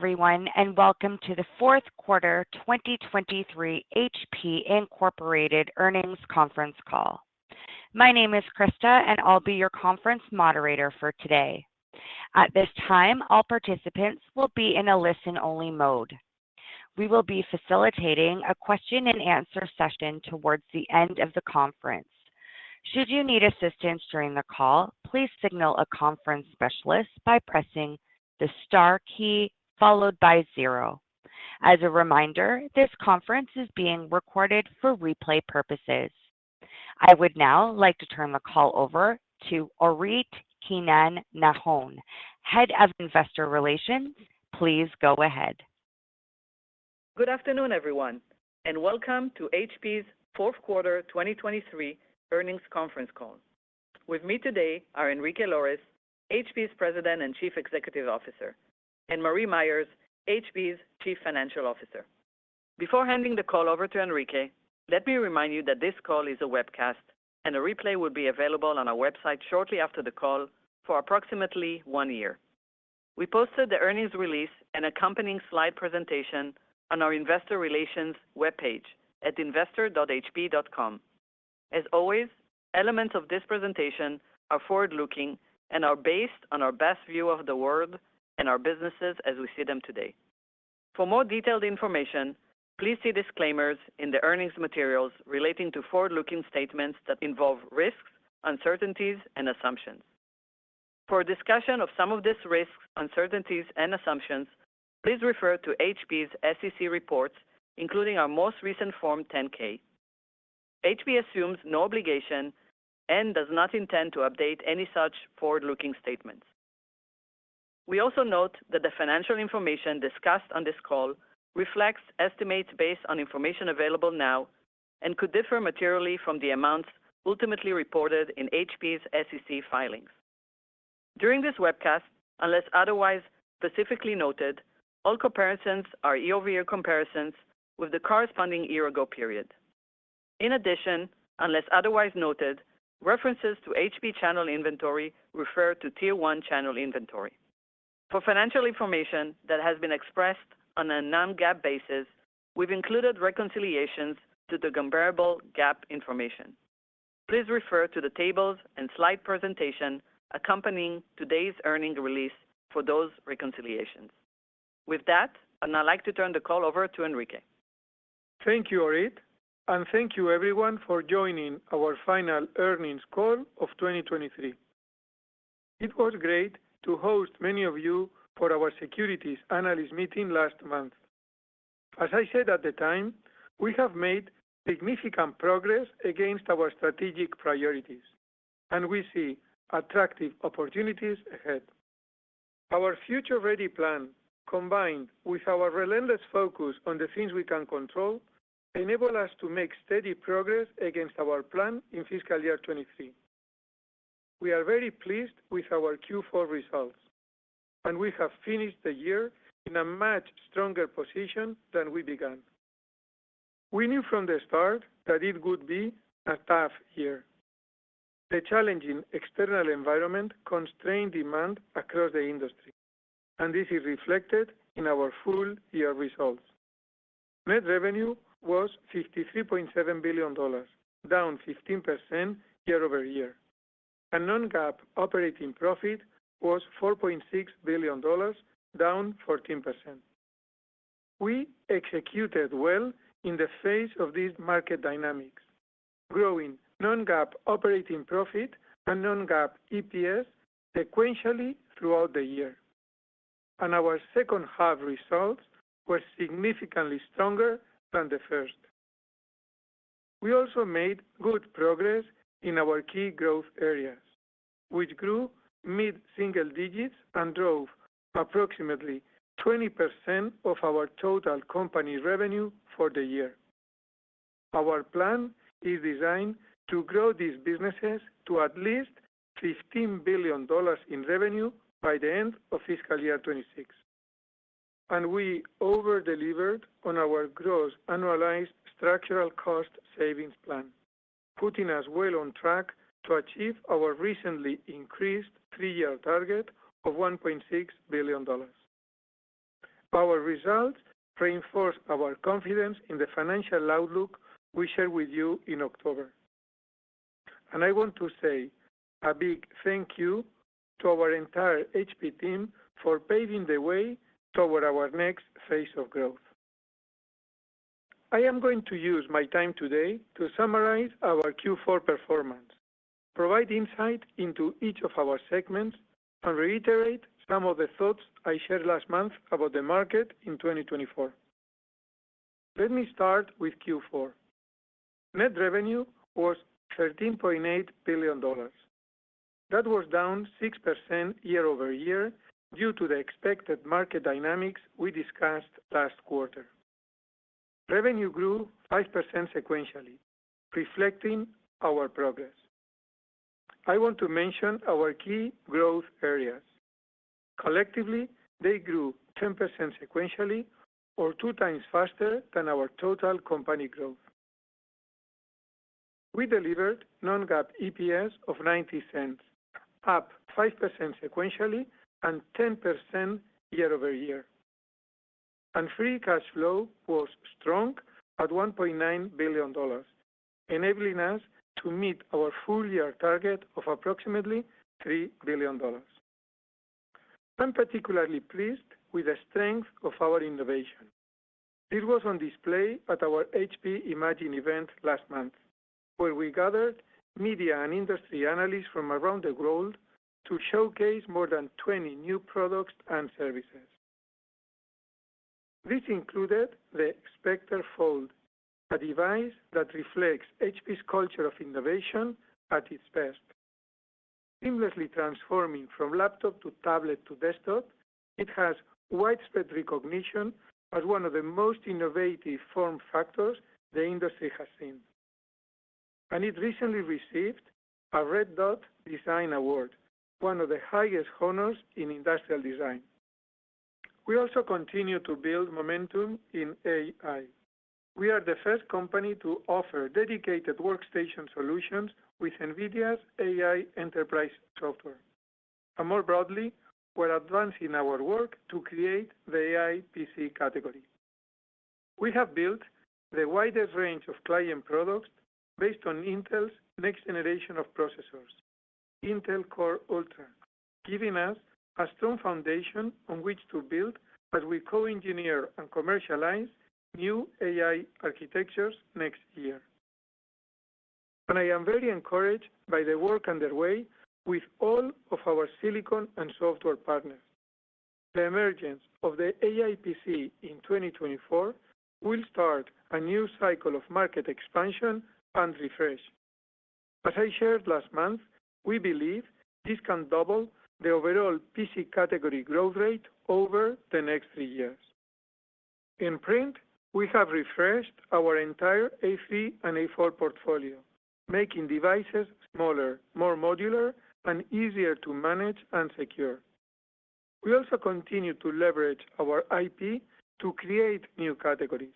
Everyone, and welcome to the fourth quarter 2023 HP Incorporated earnings conference call. My name is Krista, and I'll be your conference moderator for today. At this time, all participants will be in a listen-only mode. We will be facilitating a question-and-answer session towards the end of the conference. Should you need assistance during the call, please signal a conference specialist by pressing the star key followed by 0. As a reminder, this conference is being recorded for replay purposes. I would now like to turn the call over to Orit Keinan-Nahon, Head of Investor Relations. Please go ahead. Good afternoon, everyone, and welcome to HP's fourth quarter 2023 earnings conference call. With me today are Enrique Lores, HP's President and Chief Executive Officer, and Marie Myers, HP's Chief Financial Officer. Before handing the call over to Enrique, let me remind you that this call is a webcast, and a replay will be available on our website shortly after the call for approximately 1 year. We posted the earnings release and accompanying slide presentation on our investor relations webpage at investor.hp.com. As always, elements of this presentation are forward-looking and are based on our best view of the world and our businesses as we see them today. For more detailed information, please see disclaimers in the earnings materials relating to forward-looking statements that involve risks, uncertainties, and assumptions. For a discussion of some of these risks, uncertainties, and assumptions, please refer to HP's SEC reports, including our most recent Form 10-K. HP assumes no obligation and does not intend to update any such forward-looking statements. We also note that the financial information discussed on this call reflects estimates based on information available now and could differ materially from the amounts ultimately reported in HP's SEC filings. During this webcast, unless otherwise specifically noted, all comparisons are year-over-year comparisons with the corresponding year-ago period. In addition, unless otherwise noted, references to HP channel inventory refer to Tier 1 channel inventory. For financial information that has been expressed on a non-GAAP basis, we've included reconciliations to the comparable GAAP information. Please refer to the tables and slide presentation accompanying today's earnings release for those reconciliations. With that, I'd now like to turn the call over to Enrique. Thank you, Orit, and thank you everyone for joining our final earnings call of 2023. It was great to host many of you for our securities analyst meeting last month. As I said at the time, we have made significant progress against our strategic priorities, and we see attractive opportunities ahead. Our future-ready plan, combined with our relentless focus on the things we can control, enable us to make steady progress against our plan in fiscal year 23. We are very pleased with our Q4 results, and we have finished the year in a much stronger position than we began. We knew from the start that it would be a tough year. The challenging external environment constrained demand across the industry, and this is reflected in our full-year results. Net revenue was $53.7 billion, down 15% year-over-year. And non-GAAP operating profit was $4.6 billion, down 14%. We executed well in the face of these market dynamics, growing non-GAAP operating profit and non-GAAP EPS sequentially throughout the year. And our second half results were significantly stronger than the first. We also made good progress in our key growth areas, which grew mid-single digits and drove approximately 20% of our total company revenue for the year. Our plan is designed to grow these businesses to at least $15 billion in revenue by the end of fiscal year 26. And we over-delivered on our gross annualized structural cost savings plan, putting us well on track to achieve our recently increased 3-year target of $1.6 billion. Our results reinforce our confidence in the financial outlook we shared with you in October. And I want to say a big thank you to our entire HP team for paving the way toward our next phase of growth. I am going to use my time today to summarize our Q4 performance, provide insight into each of our segments, and reiterate some of the thoughts I shared last month about the market in 2024. Let me start with Q4. Net revenue was $13.8 billion. That was down 6% year over year due to the expected market dynamics we discussed last quarter. Revenue grew 5% sequentially, reflecting our progress. I want to mention our key growth areas. Collectively, they grew 10% sequentially, or 2 times faster than our total company growth. We delivered non-GAAP EPS of 90 cents, up 5% sequentially and 10% year over year. And free cash flow was strong at $1.9 billion, enabling us to meet our full-year target of approximately $3 billion. I'm particularly pleased with the strength of our innovation. This was on display at our HP Imagine event last month, where we gathered media and industry analysts from around the world to showcase more than 20 new products and services. This included the Spectre Fold, a device that reflects HP's culture of innovation at its best. Seamlessly transforming from laptop to tablet to desktop, it has widespread recognition as one of the most innovative form factors the industry has seen. And it recently received a Red Dot Design Award, one of the highest honors in industrial design. We also continue to build momentum in AI. We are the first company to offer dedicated workstation solutions with NVIDIA's AI enterprise software. And more broadly, we're advancing our work to create the AI PC category. We have built the widest range of client products based on Intel's next generation of processors, Intel Core Ultra, giving us a strong foundation on which to build as we co-engineer and commercialize new AI architectures next year. And I am very encouraged by the work underway with all of our silicon and software partners. The emergence of the AI PC in 2024 will start a new cycle of market expansion and refresh. As I shared last month, we believe this can double the overall PC category growth rate over the next 3 years. In print, we have refreshed our entire A3 and A4 portfolio, making devices smaller, more modular, and easier to manage and secure. We also continue to leverage our IP to create new categories.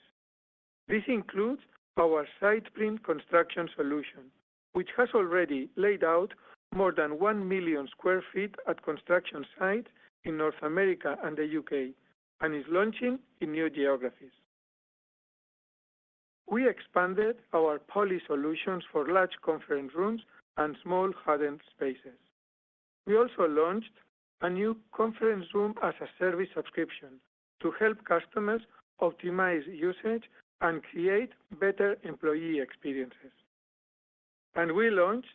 This includes our SitePrint construction solution, which has already laid out more than 1 million square feet at construction sites in North America and the UK, and is launching in new geographies. We expanded our Poly solutions for large conference rooms and small hardened spaces. We also launched a new conference room as a service subscription to help customers optimize usage and create better employee experiences. And we launched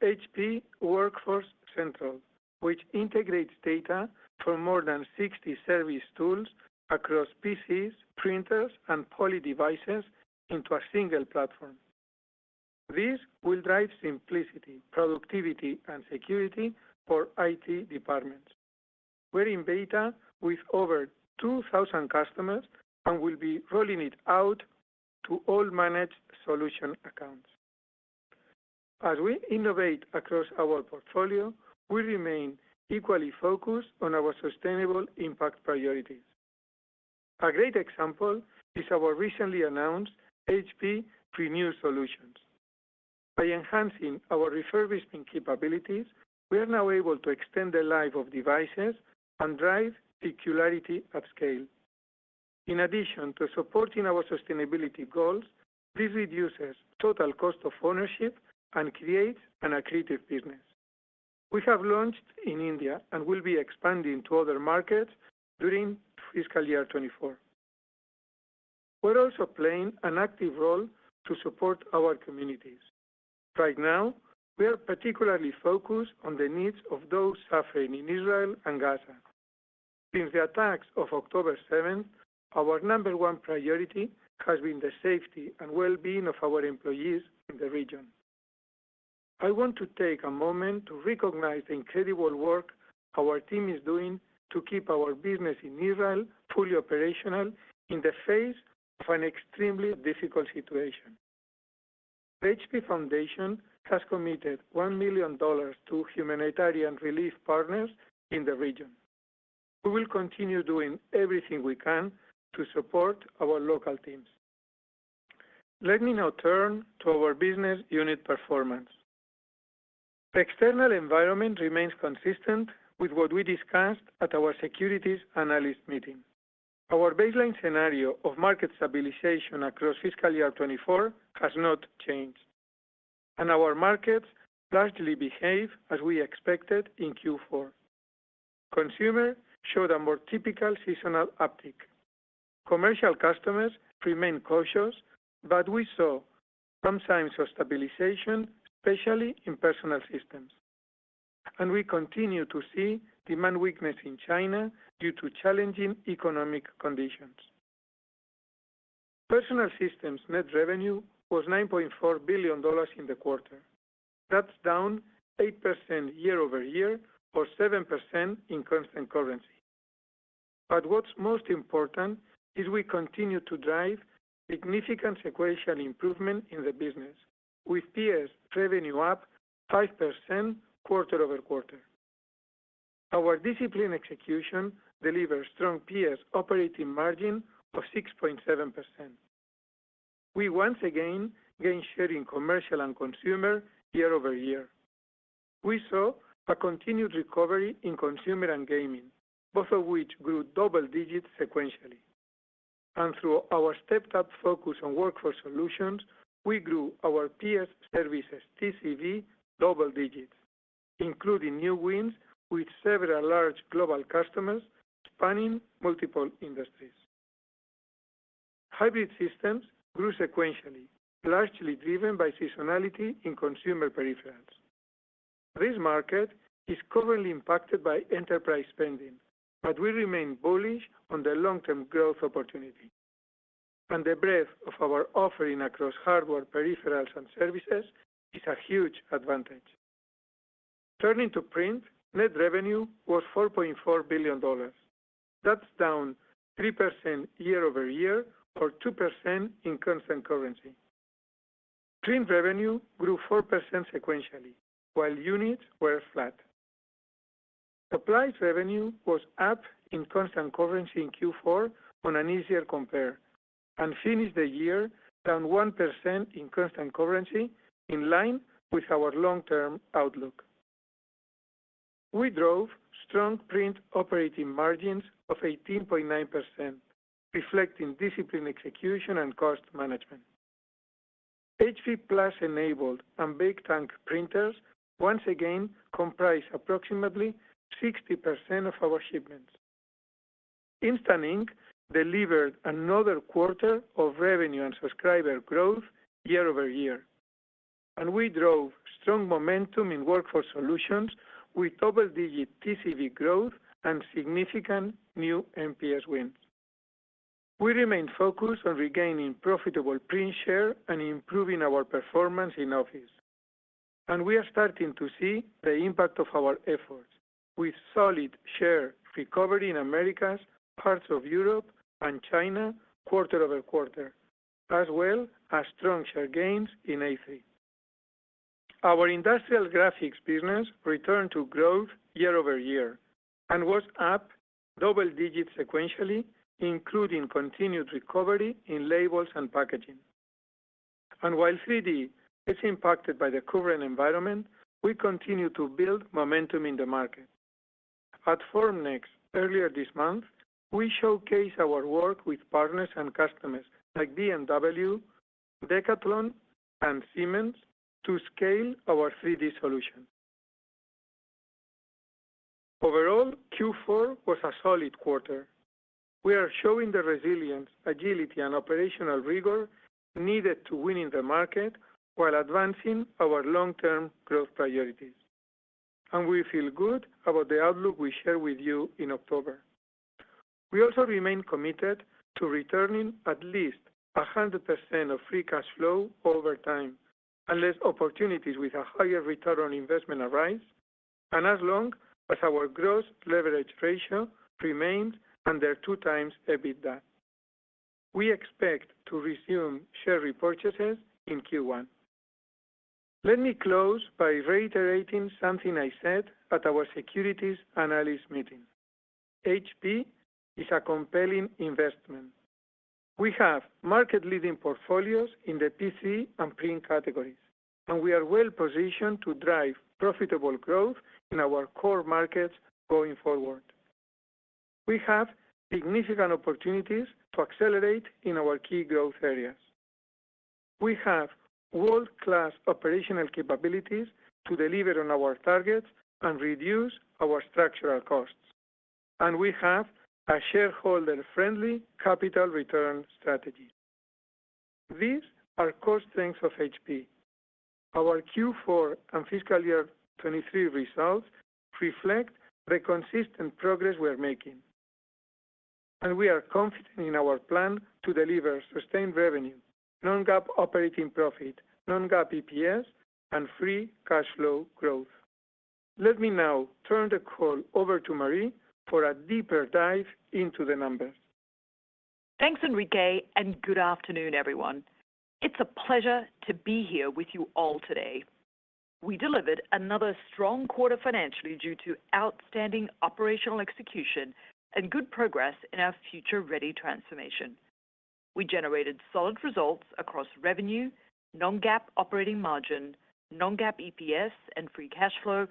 HP Workforce Central, which integrates data from more than 60 service tools across PCs, printers, and Poly devices into a single platform. This will drive simplicity, productivity, and security for IT departments. We're in beta with over 2,000 customers and will be rolling it out to all managed solution accounts. As we innovate across our portfolio, we remain equally focused on our sustainable impact priorities. A great example is our recently announced HP Renew solutions. By enhancing our refurbishment capabilities, we are now able to extend the life of devices and drive circularity at scale. In addition to supporting our sustainability goals, this reduces total cost of ownership and creates an accretive business. We have launched in India and will be expanding to other markets during fiscal year 24. We're also playing an active role to support our communities. Right now, we are particularly focused on the needs of those suffering in Israel and Gaza. Since the attacks of October 7th, our number one priority has been the safety and well-being of our employees in the region. I want to take a moment to recognize the incredible work our team is doing to keep our business in Israel fully operational in the face of an extremely difficult situation. The HP Foundation has committed $1 million to humanitarian relief partners in the region. We will continue doing everything we can to support our local teams. Let me now turn to our business unit performance. The external environment remains consistent with what we discussed at our securities analyst meeting. Our baseline scenario of market stabilization across fiscal year 24 has not changed, and our markets largely behave as we expected in Q4. Consumer showed a more typical seasonal uptick. Commercial customers remain cautious, but we saw some signs of stabilization, especially in personal systems. And we continue to see demand weakness in China due to challenging economic conditions. Personal systems net revenue was $9.4 billion in the quarter. That's down 8% year over year or 7% in constant currency. But what's most important is we continue to drive significant sequential improvement in the business, with PS revenue up 5% quarter over quarter. Our disciplined execution delivers strong PS operating margin of 6.7%. We once again gained share in commercial and consumer year over year. We saw a continued recovery in consumer and gaming, both of which grew double digits sequentially. And through our stepped-up focus on workforce solutions, we grew our PS services TCV double digits, including new wins with several large global customers spanning multiple industries. Hybrid systems grew sequentially, largely driven by seasonality in consumer peripherals. This market is currently impacted by enterprise spending, but we remain bullish on the long-term growth opportunity. And the breadth of our offering across hardware, peripherals, and services is a huge advantage. Turning to print, net revenue was $4.4 billion. That's down 3% year over year or 2% in constant currency. Print revenue grew 4% sequentially, while units were flat. Supplies revenue was up in constant currency in Q4 on an easier compare and finished the year down 1% in constant currency in line with our long-term outlook. We drove strong print operating margins of 18.9%, reflecting disciplined execution and cost management. HP Plus enabled and Bake Tank printers once again comprise approximately 60% of our shipments. Instant Ink delivered another quarter of revenue and subscriber growth year over year, and we drove strong momentum in workforce solutions with double-digit TCV growth and significant new MPS wins. We remain focused on regaining profitable print share and improving our performance in Office. And we are starting to see the impact of our efforts, with solid share recovery in Americas, parts of Europe, and China quarter over quarter, as well as strong share gains in A3. Our industrial graphics business returned to growth year over year and was up double digits sequentially, including continued recovery in labels and packaging. And while 3D is impacted by the current environment, we continue to build momentum in the market. At Formnext earlier this month, We showcase our work with partners and customers like BMW, Decathlon, and Siemens to scale our 3D solution. Overall, Q4 was a solid quarter. We are showing the resilience, agility, and operational rigor needed to win in the market while advancing our long-term growth priorities. And we feel good about the outlook we shared with you in October. We also remain committed to returning at least 100% of free cash flow over time, unless opportunities with a higher return on investment arise, and as long as our gross leverage ratio remains under 2x EBITDA. We expect to resume share repurchases in Q1. Let me close by reiterating something I said at our securities analyst meeting. HP is a compelling investment. We have market-leading portfolios in the PC and print categories, and we are well-positioned to drive profitable growth in our core markets going forward. We have significant opportunities to accelerate in our key growth areas. We have world-class operational capabilities to deliver on our targets and reduce our structural costs. And we have a shareholder-friendly capital return strategy. These are core strengths of HP. Our Q4 and fiscal year 23 results reflect the consistent progress we are making. And we are confident in our plan to deliver sustained revenue, non-GAAP operating profit, non-GAAP EPS, and free cash flow growth. Let me now turn the call over to Marie for a deeper dive into the numbers. Thanks, Enrique, and good afternoon, everyone. It's a pleasure to be here with you all today. We delivered another strong quarter financially due to outstanding operational execution and good progress in our future-ready transformation. We generated solid results across revenue, non-GAAP operating margin, non-GAAP EPS, and free cash flow,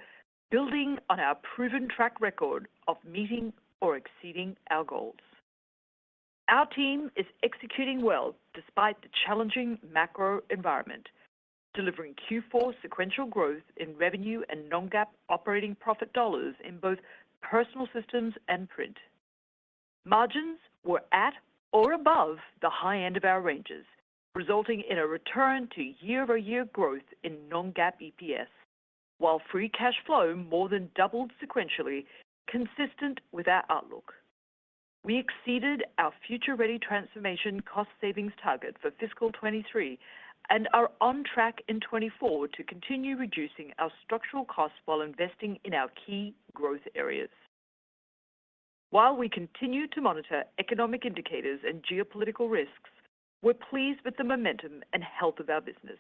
building on our proven track record of meeting or exceeding our goals. Our team is executing well despite the challenging macro environment, delivering Q4 sequential growth in revenue and non-GAAP operating profit dollars in both personal systems and print. Margins were at or above the high end of our ranges, resulting in a return to year-over-year growth in non-GAAP EPS, while free cash flow more than doubled sequentially, consistent with our outlook. We exceeded our future-ready transformation cost savings target for fiscal 23 and are on track in 24 to continue reducing our structural costs while investing in our key growth areas. While we continue to monitor economic indicators and geopolitical risks, we're pleased with the momentum and health of our business.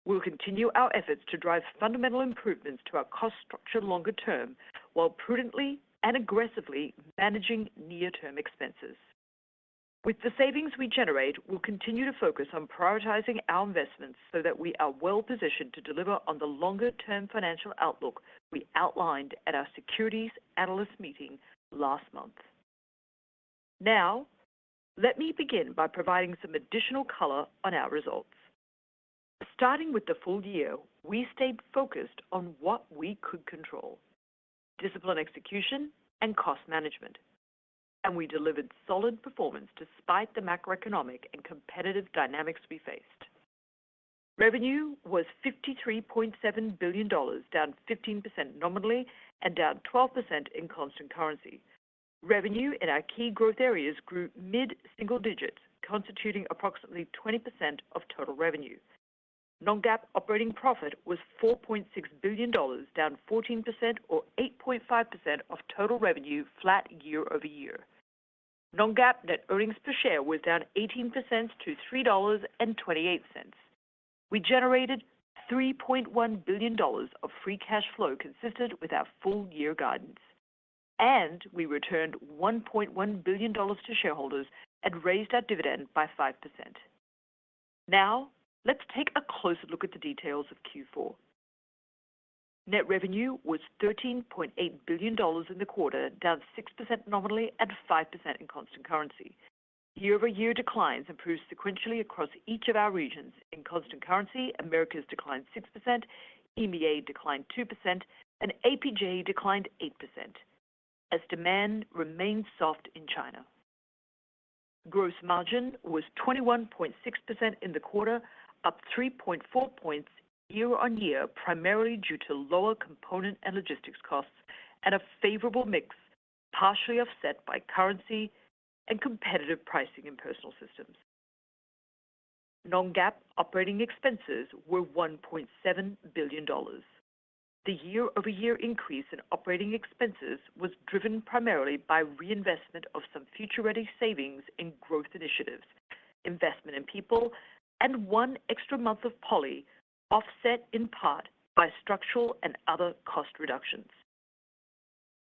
We'll continue our efforts to drive fundamental improvements to our cost structure longer term, while prudently and aggressively managing near-term expenses. With the savings we generate, we'll continue to focus on prioritizing our investments so that we are well-positioned to deliver on the longer-term financial outlook we outlined at our securities analyst meeting last month. Now, let me begin by providing some additional color on our results. Starting with the full year, we stayed focused on what we could control: disciplined execution and cost management. And we delivered solid performance despite the macroeconomic and competitive dynamics we faced. Revenue was $53.7 billion, down 15% nominally and down 12% in constant currency. Revenue in our key growth areas grew mid-single digits, constituting approximately 20% of total revenue. Non-GAAP operating profit was $4.6 billion, down 14% or 8.5% of total revenue, flat year over year. Non-GAAP net earnings per share was down 18% to $3.28. We generated $3.1 billion of free cash flow consistent with our full-year guidance. And we returned $1.1 billion to shareholders and raised our dividend by 5%. Now, let's take a closer look at the details of Q4. Net revenue was $13.8 billion in the quarter, down 6% nominally and 5% in constant currency. Year-over-year declines improved sequentially across each of our regions. In constant currency, Americas declined 6%, EMEA declined 2%, and APJ declined 8%, as demand remained soft in China. Gross margin was 21.6% in the quarter, up 3.4 points year-on-year, primarily due to lower component and logistics costs and a favorable mix, partially offset by currency and competitive pricing in Personal Systems. Non-GAAP operating expenses were $1.7 billion. The year-over-year increase in operating expenses was driven primarily by reinvestment of some future-ready savings in growth initiatives, investment in people, and one extra month of Poly, offset in part by structural and other cost reductions.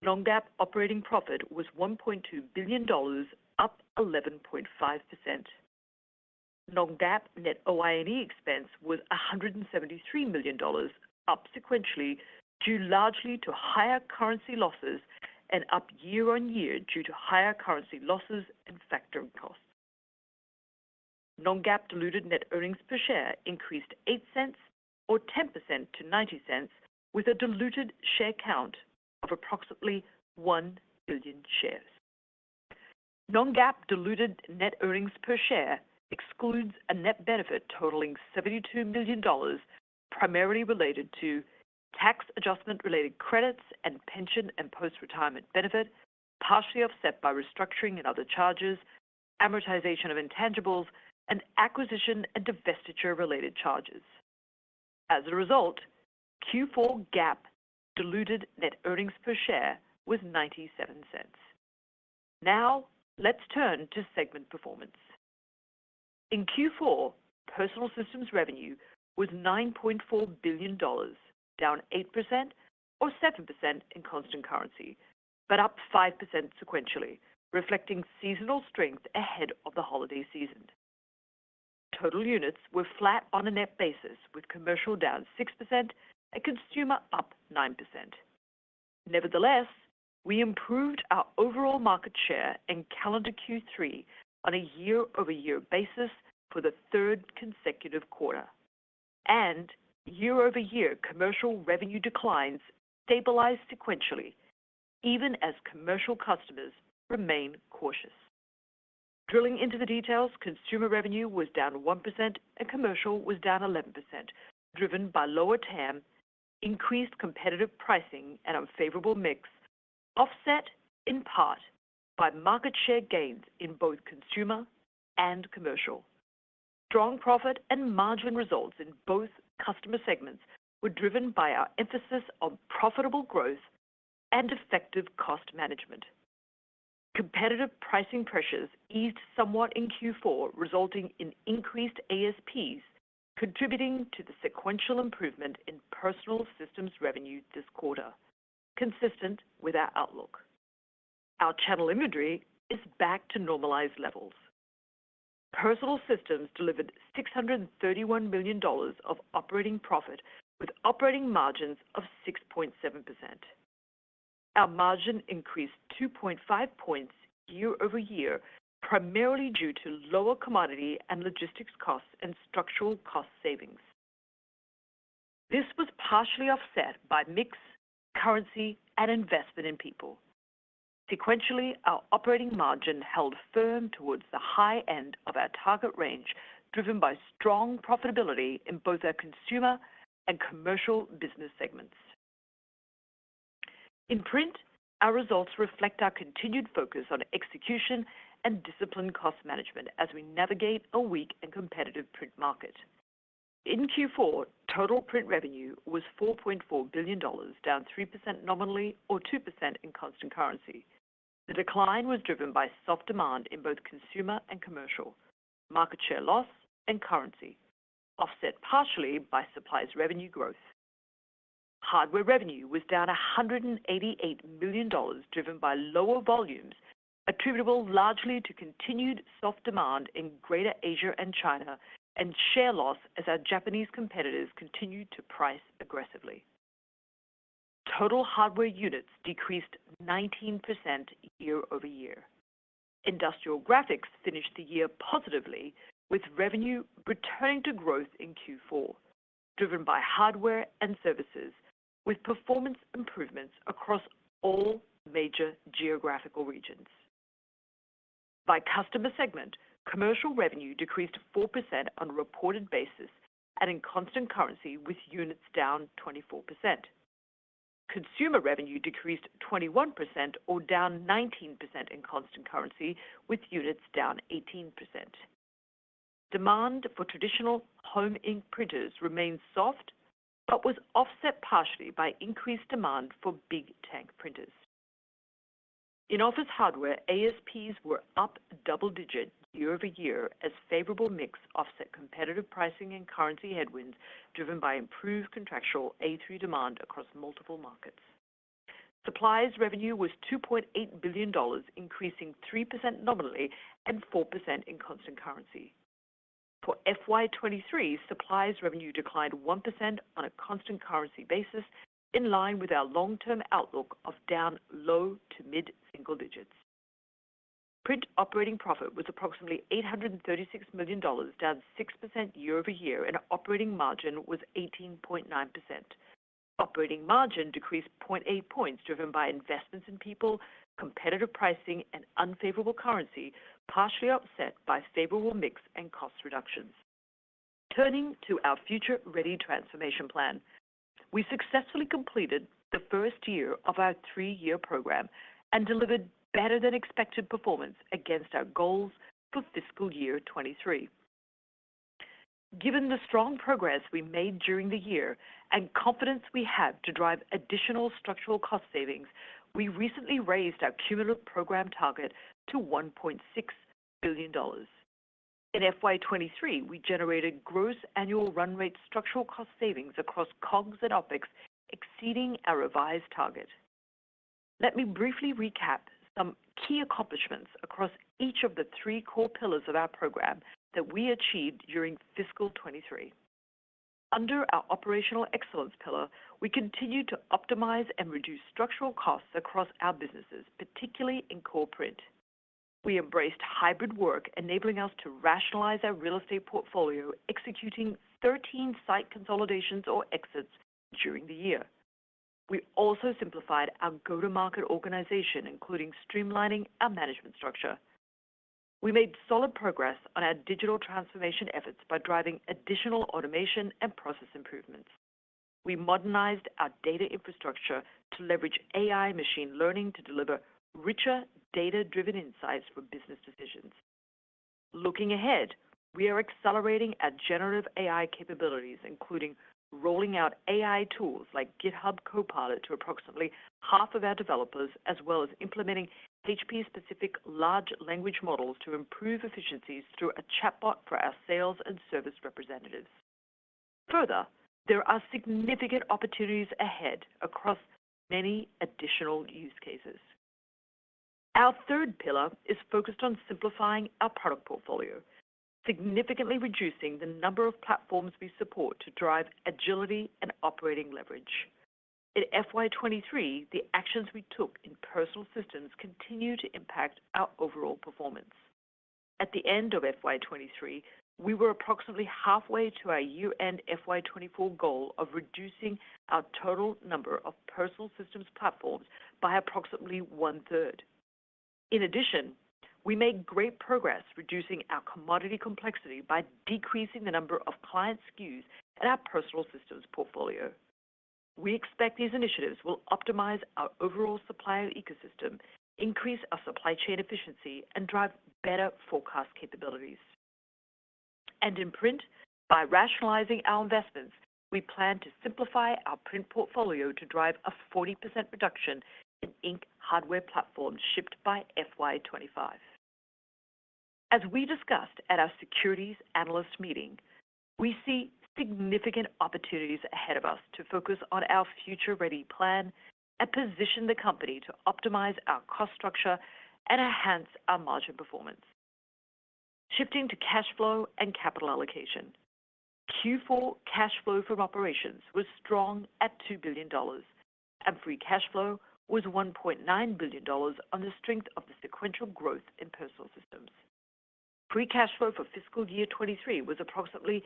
Non-GAAP operating profit was $1.2 billion, up 11.5%. Non-GAAP net OI&E expense was $173 million, up sequentially, due largely to higher currency losses and up year-on-year due to higher currency losses and factoring costs. Non-GAAP diluted net earnings per share increased 8 cents or 10% to 90 cents, with a diluted share count of approximately 1 billion shares. Non-GAAP diluted net earnings per share excludes a net benefit totaling $72 million, primarily related to tax adjustment-related credits and pension and post-retirement benefit, partially offset by restructuring and other charges, amortization of intangibles, and acquisition and divestiture-related charges. As a result, Q4 GAAP diluted net earnings per share was 97 cents. Now, let's turn to segment performance. In Q4, Personal Systems revenue was $9.4 billion, down 8% or 7% in constant currency, but up 5% sequentially, reflecting seasonal strength ahead of the holiday season. Total units were flat on a net basis, with commercial down 6% and consumer up 9%. Nevertheless, we improved our overall market share in calendar Q3 on a year-over-year basis for the third consecutive quarter, and year-over-year commercial revenue declines stabilized sequentially, even as commercial customers remain cautious. Drilling into the details, consumer revenue was down 1% and commercial was down 11%, driven by lower TAM, increased competitive pricing, and unfavorable mix, offset in part by market share gains in both consumer and commercial. Strong profit and margin results in both customer segments were driven by our emphasis on profitable growth and effective cost management. Competitive pricing pressures eased somewhat in Q4, resulting in increased ASPs, contributing to the sequential improvement in Personal Systems revenue this quarter, consistent with our outlook. Our channel inventory is back to normalized levels. Personal Systems delivered $631 million of operating profit, with operating margins of 6.7%. Our margin increased 2.5 points year-over-year, primarily due to lower commodity and logistics costs and structural cost savings. This was partially offset by mix, currency, and investment in people. Sequentially, our operating margin held firm towards the high end of our target range, driven by strong profitability in both our consumer and commercial business segments. In Print, our results reflect our continued focus on execution and disciplined cost management as we navigate a weak and competitive print market. In Q4, total print revenue was $4.4 billion, down 3% nominally or 2% in constant currency. The decline was driven by soft demand in both consumer and commercial, market share loss, and currency, offset partially by supplies revenue growth. Hardware revenue was down $188 million, driven by lower volumes, attributable largely to continued soft demand in Greater Asia and China, and share loss as our Japanese competitors continued to price aggressively. Total hardware units decreased 19% year-over-year. Industrial graphics finished the year positively, with revenue returning to growth in Q4, driven by hardware and services, with performance improvements across all major geographical regions. By customer segment, commercial revenue decreased 4% on a reported basis and in constant currency, with units down 24%. Consumer revenue decreased 21% or down 19% in constant currency, with units down 18%. Demand for traditional home ink printers remained soft, but was offset partially by increased demand for big tank printers. In office hardware, ASPs were up double-digit year-over-year as favorable mix offset competitive pricing and currency headwinds driven by improved contractual A3 demand across multiple markets. Supplies revenue was $2.8 billion, increasing 3% nominally and 4% in constant currency. For FY23, supplies revenue declined 1% on a constant currency basis, in line with our long-term outlook of down low to mid-single digits. Print operating profit was approximately $836 million, down 6% year-over-year, and operating margin was 18.9%. Operating margin decreased 0.8 points, driven by investments in people, competitive pricing, and unfavorable currency, partially offset by favorable mix and cost reductions. Turning to our Future Ready transformation plan, we successfully completed the first year of our 3-year program and delivered better-than-expected performance against our goals for fiscal year 23. Given the strong progress we made during the year and confidence we have to drive additional structural cost savings, we recently raised our cumulative program target to $1.6 billion. In FY23, we generated gross annual run rate structural cost savings across COGS and OPEX, exceeding our revised target. Let me briefly recap some key accomplishments across each of the 3 core pillars of our program that we achieved during fiscal 23. Under our operational excellence pillar, we continue to optimize and reduce structural costs across our businesses, particularly in core print. We embraced hybrid work, enabling us to rationalize our real estate portfolio, executing 13 site consolidations or exits during the year. We also simplified our go-to-market organization, including streamlining our management structure. We made solid progress on our digital transformation efforts by driving additional automation and process improvements. We modernized our data infrastructure to leverage AI machine learning to deliver richer, data-driven insights for business decisions. Looking ahead, we are accelerating our generative AI capabilities, including rolling out AI tools like GitHub Copilot to approximately half of our developers, as well as implementing HP-specific large language models to improve efficiencies through a chatbot for our sales and service representatives. Further, there are significant opportunities ahead across many additional use cases. Our third pillar is focused on simplifying our product portfolio, significantly reducing the number of platforms we support to drive agility and operating leverage. In FY23, the actions we took in personal systems continue to impact our overall performance. At the end of FY23, we were approximately halfway to our year-end FY24 goal of reducing our total number of personal systems platforms by approximately one-third. In addition, we made great progress reducing our commodity complexity by decreasing the number of client SKUs in our personal systems portfolio. We expect these initiatives will optimize our overall supplier ecosystem, increase our supply chain efficiency, and drive better forecast capabilities. And in print, by rationalizing our investments, we plan to simplify our print portfolio to drive a 40% reduction in ink hardware platforms shipped by FY25. As we discussed at our securities analyst meeting, we see significant opportunities ahead of us to focus on our Future Ready plan and position the company to optimize our cost structure and enhance our margin performance. Shifting to cash flow and capital allocation. Q4 cash flow from operations was strong at $2 billion, and free cash flow was $1.9 billion on the strength of the sequential growth in personal systems. Free cash flow for fiscal year 23 was approximately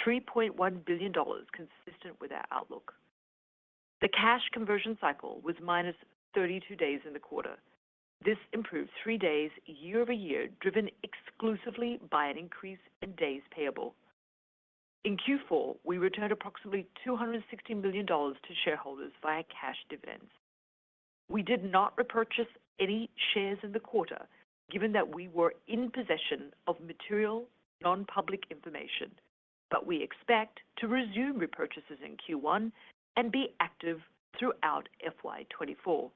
$3.1 billion, consistent with our outlook. The cash conversion cycle was minus 32 days in the quarter. This improved 3 days year-over-year, driven exclusively by an increase in days payable. In Q4, we returned approximately $260 million to shareholders via cash dividends. We did not repurchase any shares in the quarter, given that we were in possession of material, non-public information, but we expect to resume repurchases in Q1 and be active throughout FY24.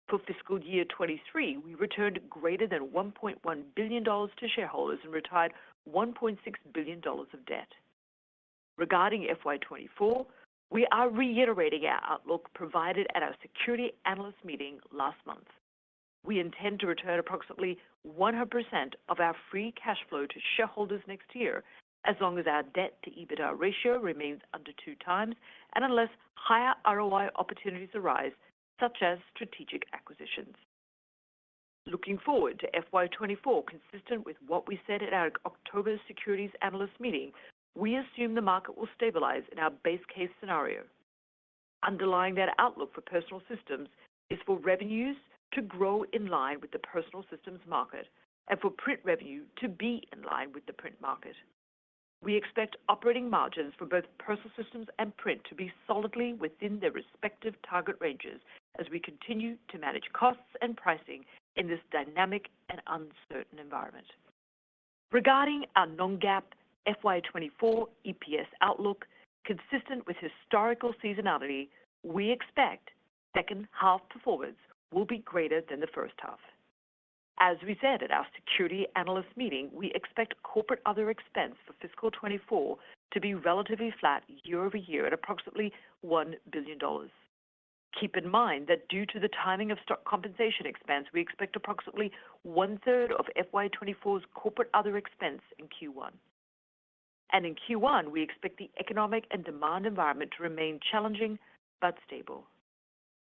For fiscal year 23, we returned greater than $1.1 billion to shareholders and retired $1.6 billion of debt. Regarding FY24, we are reiterating our outlook provided at our security analyst meeting last month. We intend to return approximately 100% of our free cash flow to shareholders next year, as long as our debt-to-EBITDA ratio remains under 2 times and unless higher ROI opportunities arise, such as strategic acquisitions. Looking forward to FY24, consistent with what we said at our October securities analyst meeting, we assume the market will stabilize in our base case scenario. Underlying that outlook for personal systems is for revenues to grow in line with the personal systems market and for print revenue to be in line with the print market. We expect operating margins for both personal systems and print to be solidly within their respective target ranges as we continue to manage costs and pricing in this dynamic and uncertain environment. Regarding our non-GAAP FY24 EPS outlook, consistent with historical seasonality, we expect second half performance will be greater than the first half. As we said at our security analyst meeting, we expect corporate other expense for fiscal 24 to be relatively flat year-over-year at approximately $1 billion. Keep in mind that due to the timing of stock compensation expense, we expect approximately one-third of FY24's corporate other expense in Q1. And in Q1, we expect the economic and demand environment to remain challenging but stable.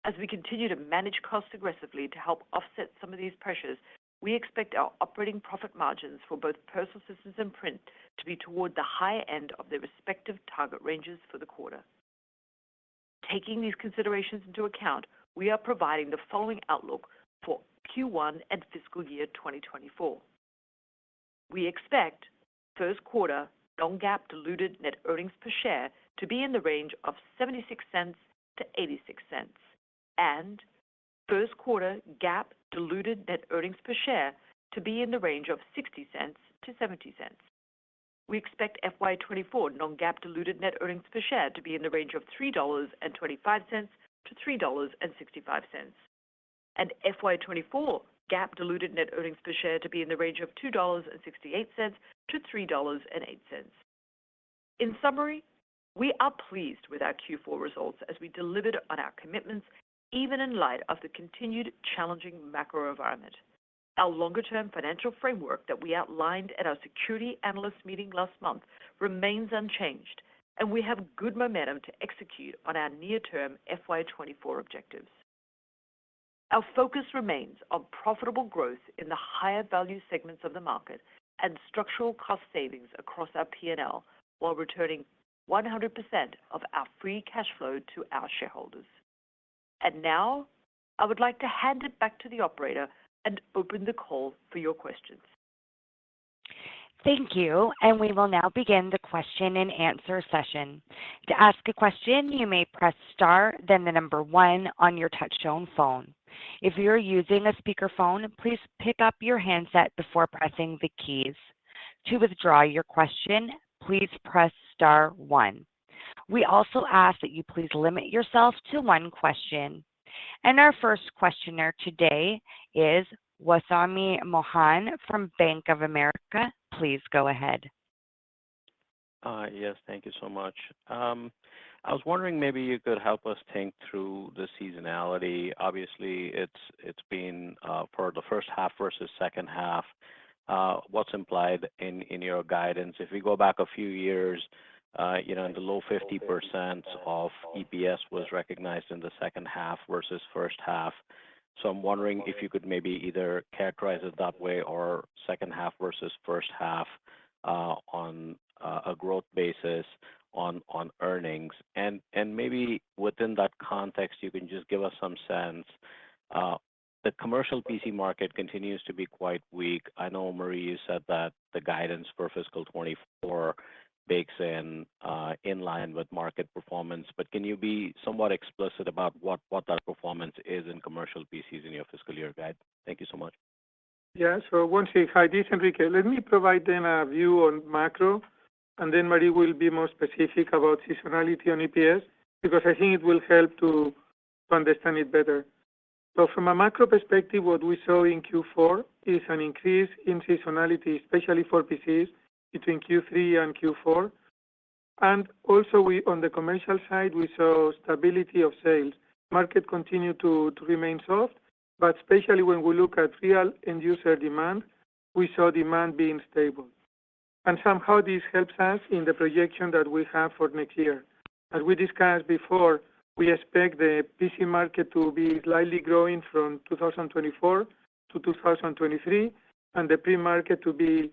As we continue to manage costs aggressively to help offset some of these pressures, we expect our operating profit margins for both personal systems and print to be toward the higher end of their respective target ranges for the quarter. Taking these considerations into account, we are providing the following outlook for Q1 and fiscal year 2024. We expect first quarter non-GAAP diluted net earnings per share to be in the range of 76 cents to 86 cents, and first quarter GAAP diluted net earnings per share to be in the range of 60 cents to 70 cents. We expect FY24 non-GAAP diluted net earnings per share to be in the range of $3.25 to $3.65, and FY24 GAAP diluted net earnings per share to be in the range of $2.68 to $3.08. In summary, we are pleased with our Q4 results as we delivered on our commitments, even in light of the continued challenging macro environment. Our longer-term financial framework that we outlined at our security analyst meeting last month remains unchanged, and we have good momentum to execute on our near-term FY24 objectives. Our focus remains on profitable growth in the higher value segments of the market and structural cost savings across our P&L, while returning 100% of our free cash flow to our shareholders. And now, I would like to hand it back to the operator and open the call for your questions. Thank you, and we will now begin the question and answer session. To ask a question, you may press star, then the number 1 on your touchtone phone. If you're using a speakerphone, please pick up your handset before pressing the keys. To withdraw your question, please press star 1. We also ask that you please limit yourself to 1 question. And our first questioner today is Wasami Mohan from Bank of America. Please go ahead. Yes, thank you so much. I was wondering maybe you could help us think through the seasonality. Obviously, it's been for the first half versus second half. What's implied in your guidance? If we go back a few years, In the low 50% of EPS was recognized in the second half versus first half. So I'm wondering if you could maybe either characterize it that way or second half versus first half on a growth basis on earnings. And maybe within that context, you can just give us some sense. The commercial PC market continues to be quite weak. I know, Marie, you said that the guidance for fiscal 24 bakes in line with market performance, but can you be somewhat explicit about what that performance is in commercial PCs in your fiscal year guide? Thank you so much. Yeah, so once again, hi, this is Enrique. Let me provide then a view on macro, and then Marie will be more specific about seasonality on EPS, because I think it will help to understand it better. So from a macro perspective, what we saw in Q4 is an increase in seasonality, especially for PCs, between Q3 and Q4. And also on the commercial side, we saw stability of sales. Market continued to remain soft, but especially when we look at real end user demand, we saw demand being stable. And somehow this helps us in the projection that we have for next year. As we discussed before, we expect the PC market to be slightly growing from 2024 to 2023, and the pre-market to be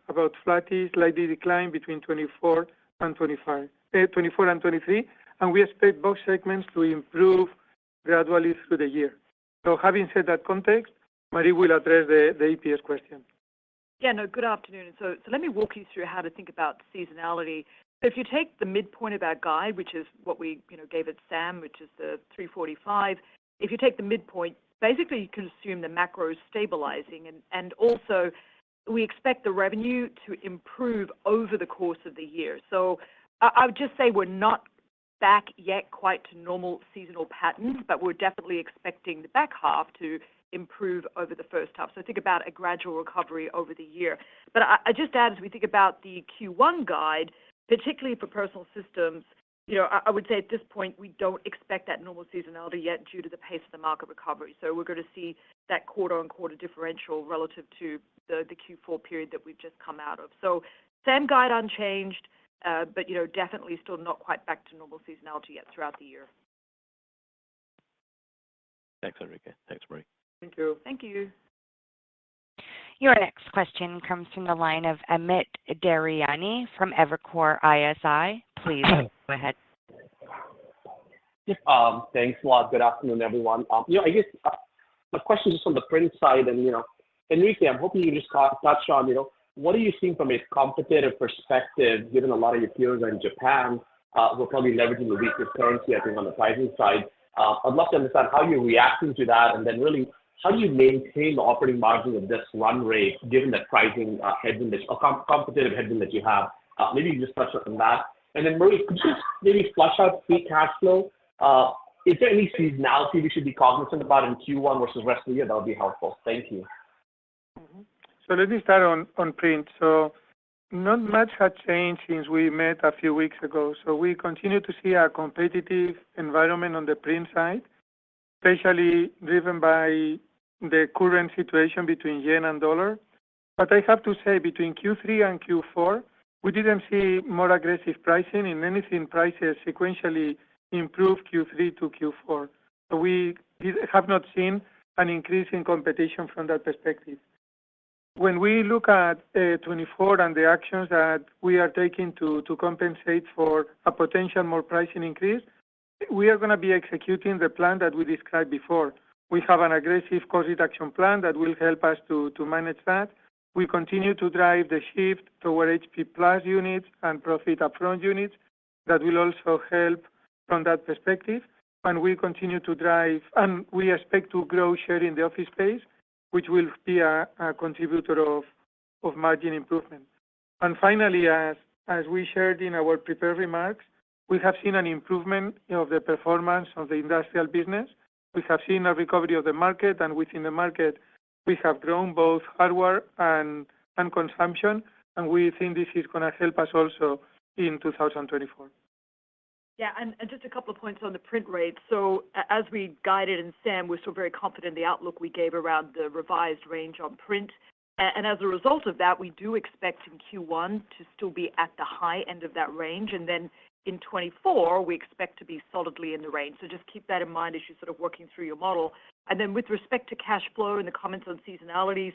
about flattish, slightly decline between 24 and 23, and we expect both segments to improve gradually through the year. So having said that context, Marie will address the EPS question. Yeah, no, good afternoon. So let me walk you through how to think about seasonality. So if you take the midpoint of our guide, which is what we gave at SAM, which is the 345, if you take the midpoint, basically you can assume the macro is stabilizing, and also we expect the revenue to improve over the course of the year. So I would just say we're not back yet quite to normal seasonal patterns, but we're definitely expecting the back half to improve over the first half. So think about a gradual recovery over the year. But I just add, as we think about the Q1 guide, particularly for personal systems, I would say at this point, we don't expect that normal seasonality yet due to the pace of the market recovery. So we're going to see that quarter-on-quarter differential relative to the Q4 period that we've just come out of. So SAM guide unchanged, but definitely still not quite back to normal seasonality yet throughout the year. Thanks, Enrique. Thanks, Marie. Thank you. Thank you. Your next question comes from the line of Amit Daryanani from Evercore ISI. Please go ahead. Thanks a lot. Good afternoon, everyone. I guess my question is on the print side, and Enrique, I'm hoping you just touch on what are you seeing from a competitive perspective, given a lot of your peers are in Japan, we're probably leveraging the weakest currency, I think, on the pricing side. I'd love to understand how you're reacting to that, and then really, how do you maintain the operating margin of this run rate, given the pricing headwind or competitive headwind that you have? Maybe you just touch on that. And then, Marie, could you just maybe flush out free cash flow? Is there any seasonality we should be cognizant about in Q1 versus rest of the year? That would be helpful. Thank you. So let me start on print. So not much has changed since we met a few weeks ago. So we continue to see a competitive environment on the print side, especially driven by the current situation between yen and dollar. But I have to say, between Q3 and Q4, we didn't see more aggressive pricing. In anything, prices sequentially improved Q3 to Q4. So we have not seen an increase in competition from that perspective. When we look at 24 and the actions that we are taking to compensate for a potential more pricing increase, we are going to be executing the plan that we described before. We have an aggressive cost reduction plan that will help us to manage that. We continue to drive the shift toward HP Plus units and profit upfront units that will also help from that perspective. And we continue to drive, and we expect to grow share in the office space, which will be a contributor of margin improvement. And finally, as we shared in our prepared remarks, we have seen an improvement of the performance of the industrial business. We have seen a recovery of the market, and within the market, we have grown both hardware and consumption, and we think this is going to help us also in 2024. Yeah, and just a couple of points on the print rate. So as we guided in SAM, we're still very confident in the outlook we gave around the revised range on print. And as a result of that, we do expect in Q1 to still be at the high end of that range. And then in 24, we expect to be solidly in the range. So just keep that in mind as you're sort of working through your model. And then with respect to cash flow and the comments on seasonalities,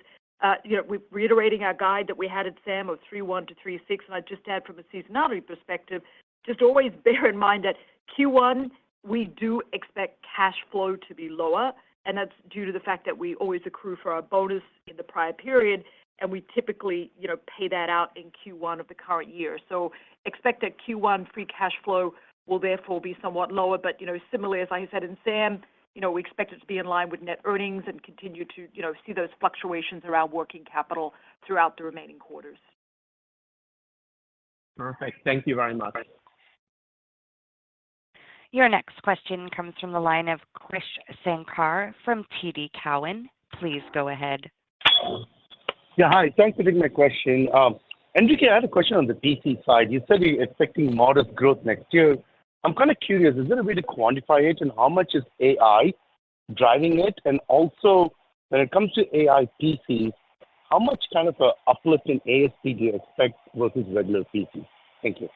we're reiterating our guide that we had at SAM of 3.1 to 3.6. And I'd just add from a seasonality perspective, just always bear in mind that Q1, we do expect cash flow to be lower. And that's due to the fact that we always accrue for our bonus in the prior period, and we typically, pay that out in Q1 of the current year. So expect that Q1 free cash flow will therefore be somewhat lower. But, similarly, as I said in SAM, we expect it to be in line with net earnings and continue to, see those fluctuations around working capital throughout the remaining quarters. Perfect. Thank you very much. Your next question comes from the line of Krish Sankar from TD Cowen. Please go ahead. Yeah, hi. Thanks for taking my question. Enrique, I had a question on the PC side. You said you're expecting modest growth next year. I'm kind of curious, is there a way to quantify it, and how much is AI driving it? And also, when it comes to AI PCs, how much kind of a uplift in ASP do you expect versus regular PCs? Thank you.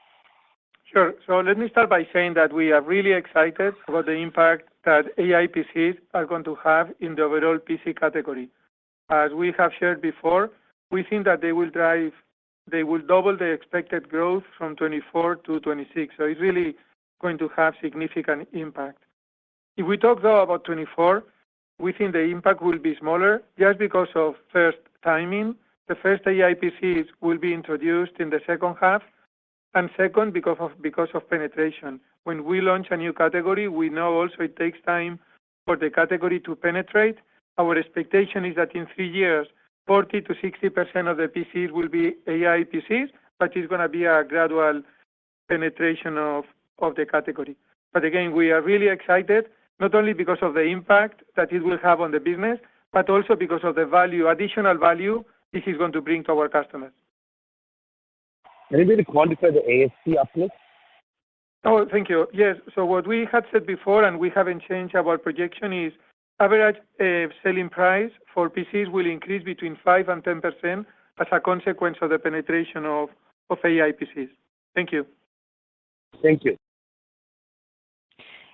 Sure. So let me start by saying that we are really excited about the impact that AI PCs are going to have in the overall PC category. As we have shared before, we think that they will double the expected growth from 24 to 26. So it's really going to have significant impact. If we talk, though, about 24, we think the impact will be smaller just because of first timing. The first AI PCs will be introduced in the second half, and second, because of penetration. When we launch a new category, we know also it takes time for the category to penetrate. Our expectation is that in 3 years, 40 to 60% of the PCs will be AI PCs, but it's going to be a gradual penetration of the category. But again, we are really excited, not only because of the impact that it will have on the business, but also because of the additional value this is going to bring to our customers. Any way to quantify the ASP uplift? Oh, thank you. Yes. So what we had said before, and we haven't changed our projection, is average selling price for PCs will increase between 5 and 10% as a consequence of the penetration of AI PCs. Thank you. Thank you.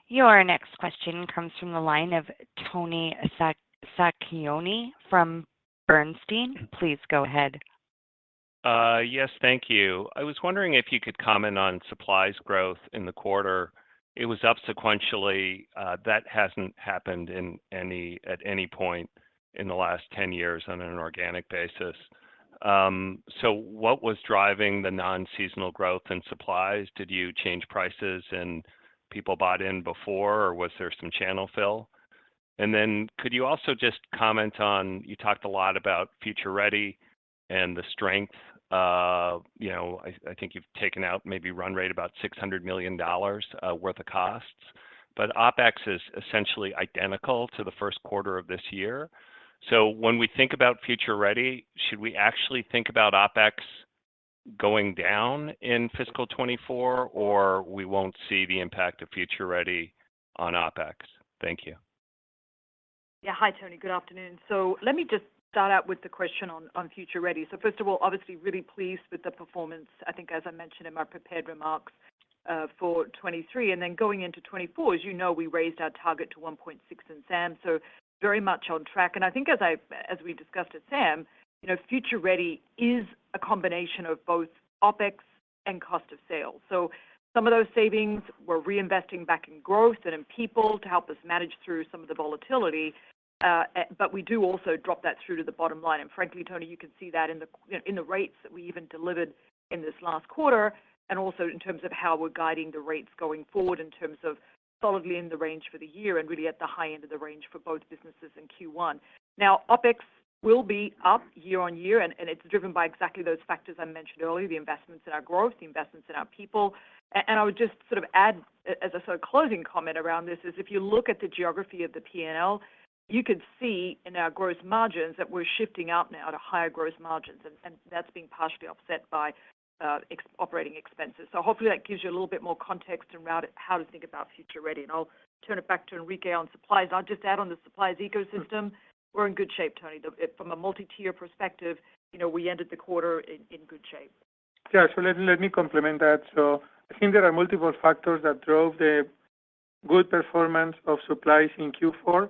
Your next question comes from the line of Tony Sacchioni from Bernstein. Please go ahead. Yes, thank you. I was wondering if you could comment on supplies growth in the quarter. It was up sequentially. That hasn't happened at any point in the last 10 years on an organic basis. So what was driving the non-seasonal growth in supplies? Did you change prices and people bought in before, or was there some channel fill? And then could you also just comment on, you talked a lot about Future Ready and the strength. I think you've taken out maybe run rate about $600 million worth of costs, but OpEx is essentially identical to the first quarter of this year. So when we think about Future Ready, should we actually think about OpEx going down in fiscal 24, or we won't see the impact of Future Ready on OpEx? Thank you. Yeah. Hi, Tony. Good afternoon. So let me just start out with the question on Future Ready. So first of all, obviously really pleased with the performance, I think, as I mentioned in my prepared remarks, for 23. And then going into 24, as you know, we raised our target to 1.6 in SAM, so very much on track. And I think as we discussed at SAM, Future Ready is a combination of both OpEx and cost of sales. So some of those savings we're reinvesting back in growth and in people to help us manage through some of the volatility. But we do also drop that through to the bottom line. And frankly, Tony, you can see that in the rates that we even delivered in this last quarter, and also in terms of how we're guiding the rates going forward in terms of solidly in the range for the year and really at the high end of the range for both businesses in Q1. Now, OpEx will be up year on year, and it's driven by exactly those factors I mentioned earlier, the investments in our growth, the investments in our people. And I would just sort of add, as a sort of closing comment around this, is if you look at the geography of the P&L, you could see in our gross margins that we're shifting out now to higher gross margins, and that's being partially offset by operating expenses. So hopefully that gives you a little bit more context around how to think about Future Ready. And I'll turn it back to Enrique on supplies. I'll just add on the supplies ecosystem. we're in good shape, Tony. From a multi-tier perspective, we ended the quarter in good shape. Yeah, so let me complement that. So I think there are multiple factors that drove the good performance of supplies in Q4.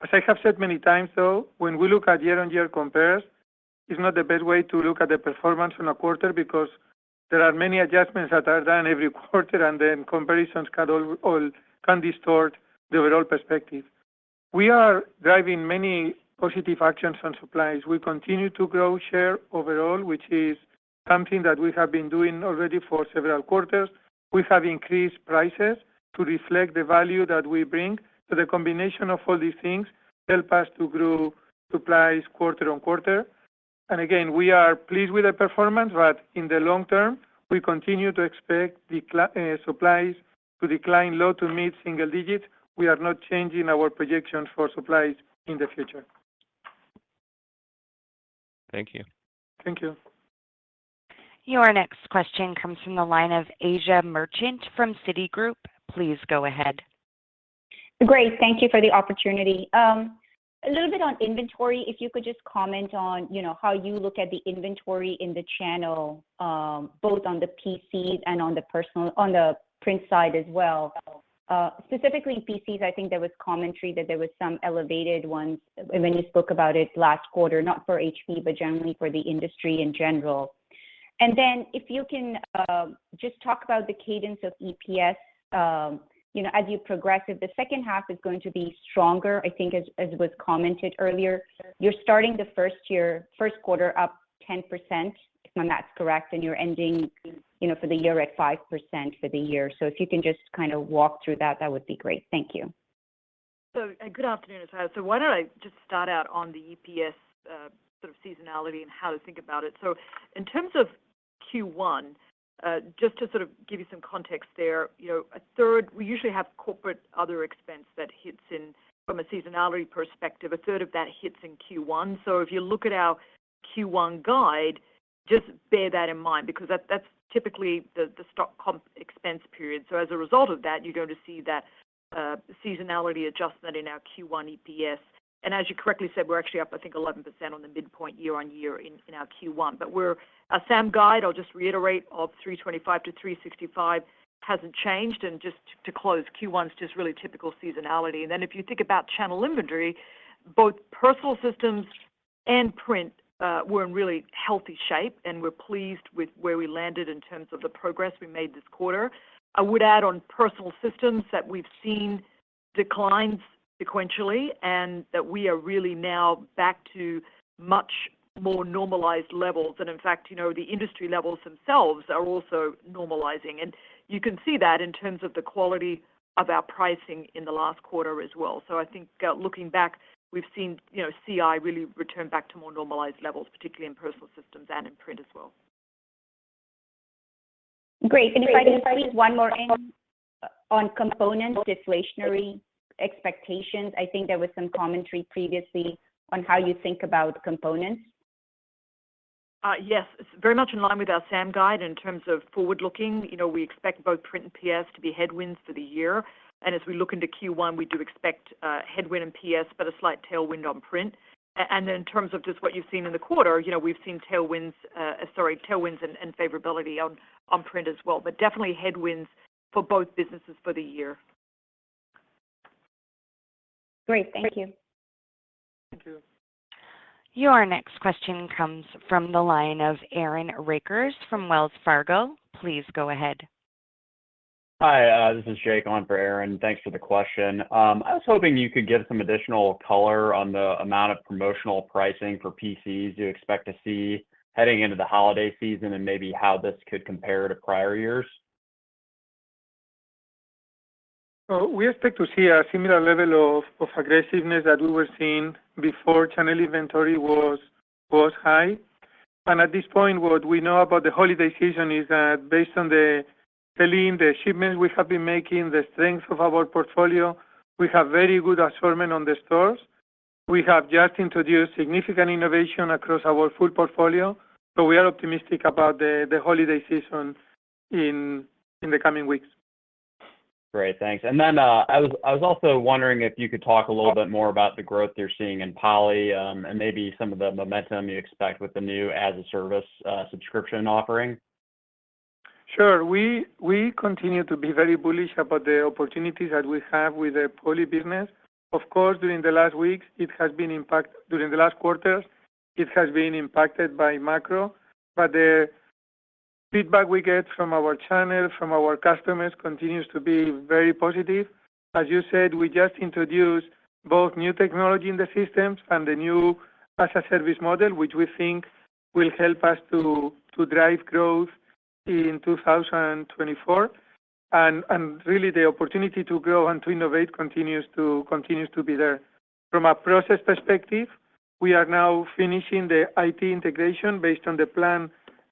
As I have said many times, though, when we look at year-on-year compares, it's not the best way to look at the performance on a quarter because there are many adjustments that are done every quarter, and then comparisons can distort the overall perspective. We are driving many positive actions on supplies. We continue to grow share overall, which is something that we have been doing already for several quarters. We have increased prices to reflect the value that we bring. So the combination of all these things help us to grow supplies quarter on quarter. And again, we are pleased with the performance, but in the long term, we continue to expect supplies to decline low to mid single digits. We are not changing our projections for supplies in the future. Thank you. Thank you. Your next question comes from the line of Asia Merchant from Citigroup. Please go ahead. Great. Thank you for the opportunity. A little bit on inventory, if you could just comment on, how you look at the inventory in the channel, both on the PCs and on the print side as well. Specifically in PCs, I think there was commentary that there was some elevated ones when you spoke about it last quarter, not for HP, but generally for the industry in general. And then if you can just talk about the cadence of EPS, as you progress, if the second half is going to be stronger, I think as was commented earlier, you're starting the first quarter up 10%, if my math's correct, and you're ending, for the year at 5% for the year. So if you can just kind of walk through that, that would be great. Thank you. So good afternoon, Asia. So why don't I just start out on the EPS sort of seasonality and how to think about it. So in terms of Q1, just to sort of give you some context there, a third, we usually have corporate other expense that hits in from a seasonality perspective. A third of that hits in Q1. So if you look at our Q1 guide, just bear that in mind because that's typically the stock comp expense period. So as a result of that, you're going to see that seasonality adjustment in our Q1 EPS. And as you correctly said, we're actually up, I think, 11% on the midpoint year on year in our Q1. But our SAM guide, I'll just reiterate, of 325 to 365 hasn't changed. And just to close, Q1's just really typical seasonality. And then if you think about channel inventory, both personal systems and print were in really healthy shape, and we're pleased with where we landed in terms of the progress we made this quarter. I would add on personal systems that we've seen declines sequentially, and that we are really now back to much more normalized levels. And in fact, the industry levels themselves are also normalizing. And you can see that in terms of the quality of our pricing in the last quarter as well. So I think looking back, we've seen, CI really return back to more normalized levels, particularly in personal systems and in print as well. Great. And if I can squeeze one more in on components, deflationary expectations, I think there was some commentary previously on how you think about components. Yes, it's very much in line with our SAM guide in terms of forward-looking. We expect both print and PS to be headwinds for the year. And as we look into Q1, we do expect headwind in PS, but a slight tailwind on print. And then in terms of just what you've seen in the quarter, we've seen tailwinds and favorability on print as well, but definitely headwinds for both businesses for the year. Great. Thank you. Thank you. Your next question comes from the line of Aaron Rakers from Wells Fargo. Please go ahead. Hi, this is Jake on for Aaron. Thanks for the question. I was hoping you could give some additional color on the amount of promotional pricing for PCs you expect to see heading into the holiday season and maybe how this could compare to prior years. We expect to see a similar level of aggressiveness that we were seeing before channel inventory was high. And at this point, what we know about the holiday season is that based on the selling, the shipments we have been making, the strength of our portfolio, we have very good assortment on the stores. We have just introduced significant innovation across our full portfolio, so we are optimistic about the holiday season in the coming weeks. Great, thanks. And then I was also wondering if you could talk a little bit more about the growth you're seeing in Poly, and maybe some of the momentum you expect with the new as-a-service subscription offering. Sure. We continue to be very bullish about the opportunities that we have with the Poly business. Of course, during the last weeks, during the last quarters, it has been impacted by macro, but the feedback we get from our channel, from our customers, continues to be very positive. As you said, we just introduced both new technology in the systems and the new as-a-service model, which we think will help us to drive growth in 2024. And really the opportunity to grow and to innovate continues to be there. From a process perspective, we are now finishing the IT integration based on the plan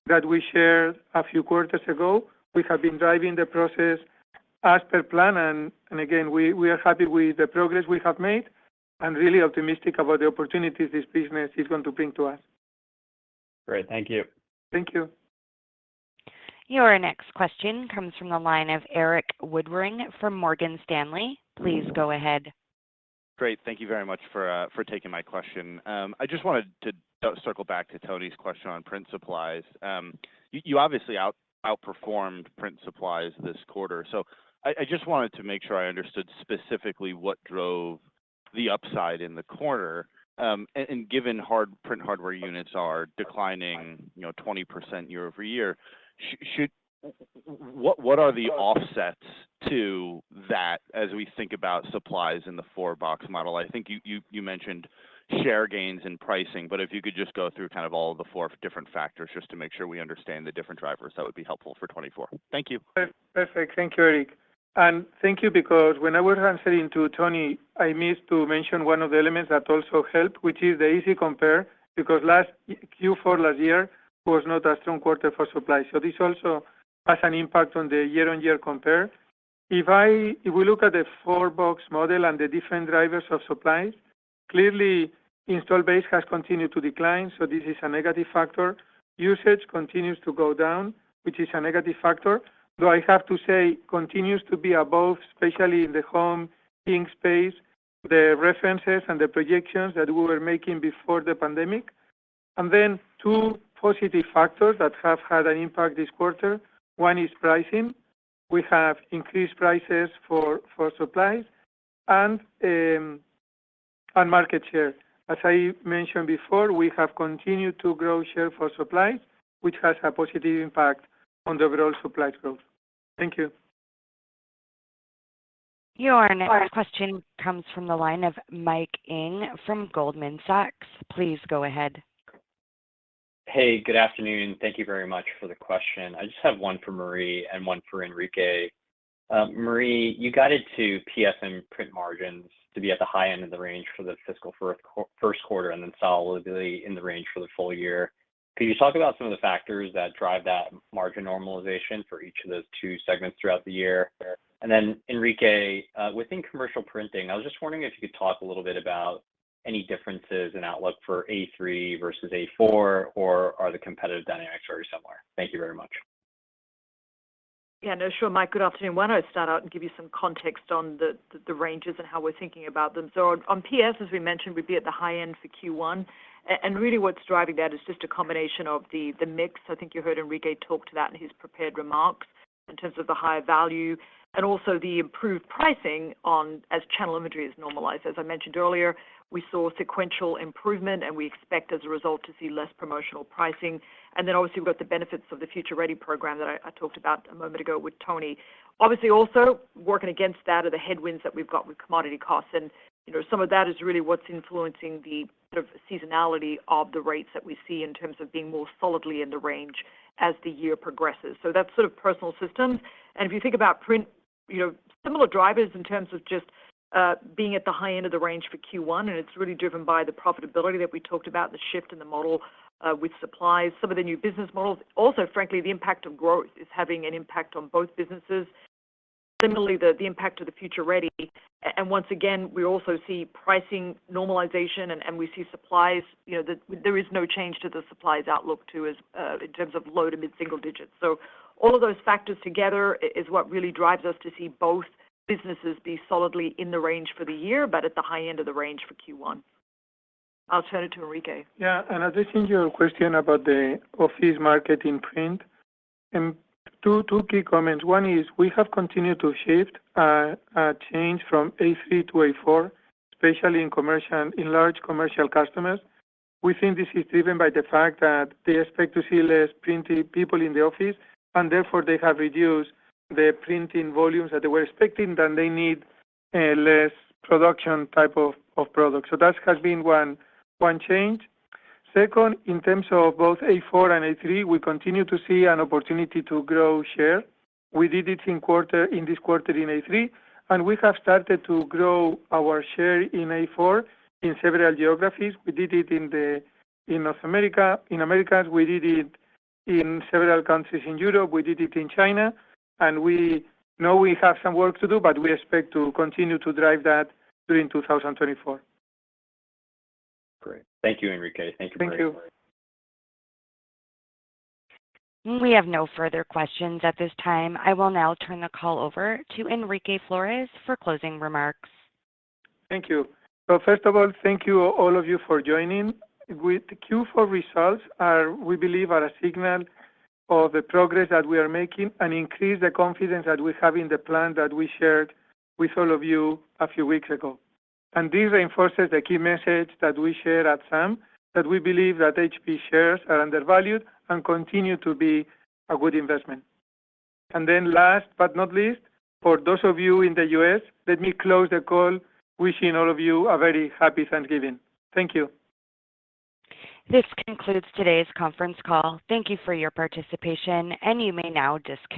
that we shared a few quarters ago. We have been driving the process as per plan, and again, we are happy with the progress we have made and really optimistic about the opportunities this business is going to bring to us. Great, thank you. Thank you. Your next question comes from the line of Erik Woodring from Morgan Stanley. Please go ahead. Great. Thank you very much for taking my question. I just wanted to circle back to Tony's question on print supplies. You obviously outperformed print supplies this quarter. So I just wanted to make sure I understood specifically what drove the upside in the quarter. And given print hardware units are declining, 20% year over year, what are the offsets to that as we think about supplies in the four-box model? I think you mentioned share gains in pricing, but if you could just go through kind of all of the four different factors just to make sure we understand the different drivers, that would be helpful for 24. Thank you. Perfect. Thank you, Eric. And thank you, because when I was answering to Tony, I missed to mention one of the elements that also helped, which is the easy compare, because Q4 last year was not a strong quarter for supply. So this also has an impact on the year-on-year compare. If we look at the four-box model and the different drivers of supplies, clearly install base has continued to decline, so this is a negative factor. Usage continues to go down, which is a negative factor, though I have to say continues to be above, especially in the home ink space, the references and the projections that we were making before the pandemic. And then two positive factors that have had an impact this quarter. One is pricing. We have increased prices for supplies and market share. As I mentioned before, we have continued to grow share for supplies, which has a positive impact on the overall supplies growth. Thank you. Your next question comes from the line of Mike Ng from Goldman Sachs. Please go ahead. Hey, good afternoon. Thank you very much for the question. I just have one for Marie and one for Enrique. Marie, you guided to PS and print margins to be at the high end of the range for the fiscal first quarter and then solidly in the range for the full year. Could you talk about some of the factors that drive that margin normalization for each of those two segments throughout the year? And then Enrique, within commercial printing, I was just wondering if you could talk a little bit about any differences in outlook for A3 versus A4, or are the competitive dynamics very similar? Thank you very much. Yeah, no, sure, Mike. Good afternoon. Why don't I start out and give you some context on the ranges and how we're thinking about them. So on PS, as we mentioned, we'd be at the high end for Q1. And really what's driving that is just a combination of the mix. I think you heard Enrique talk to that in his prepared remarks in terms of the higher value and also the improved pricing as channel inventory is normalized. As I mentioned earlier, we saw sequential improvement, and we expect as a result to see less promotional pricing. And then obviously we've got the benefits of the Future Ready program that I talked about a moment ago with Tony. Obviously also working against that are the headwinds that we've got with commodity costs. And some of that is really what's influencing the sort of seasonality of the rates that we see in terms of being more solidly in the range as the year progresses. So that's sort of personal systems. And if you think about print, similar drivers in terms of just being at the high end of the range for Q1, and it's really driven by the profitability that we talked about, the shift in the model with supplies, some of the new business models. Also, frankly, the impact of growth is having an impact on both businesses. Similarly, the impact of the Future Ready. And once again, we also see pricing normalization, and we see supplies, there is no change to the supplies outlook too, in terms of low to mid-single digits. So all of those factors together is what really drives us to see both businesses be solidly in the range for the year, but at the high end of the range for Q1. I'll turn it to Enrique. Yeah, and addressing your question about the office market in print, two key comments. One is we have continued to shift a change from A3 to A4, especially in large commercial customers. We think this is driven by the fact that they expect to see less printing people in the office, and therefore they have reduced the printing volumes that they were expecting, then they need less production type of product. So that has been one change. Second, in terms of both A4 and A3, we continue to see an opportunity to grow share. We did it in this quarter in A3, and we have started to grow our share in A4 in several geographies. We did it in North America, in Americas. We did it in several countries in Europe. We did it in China, and we know we have some work to do, but we expect to continue to drive that during 2024. Great. Thank you, Enrique. Thank you, Marie. Thank you. We have no further questions at this time. I will now turn the call over to Enrique Flores for closing remarks. Thank you. So first of all, thank you all of you for joining. With the Q4 results we believe, are a signal of the progress that we are making and increase the confidence that we have in the plan that we shared with all of you a few weeks ago. And this reinforces the key message that we share at SAM, that we believe that HP shares are undervalued and continue to be a good investment. And then last but not least, for those of you in the U.S., let me close the call wishing all of you a very happy Thanksgiving. Thank you. This concludes today's conference call. Thank you for your participation, and you may now disconnect.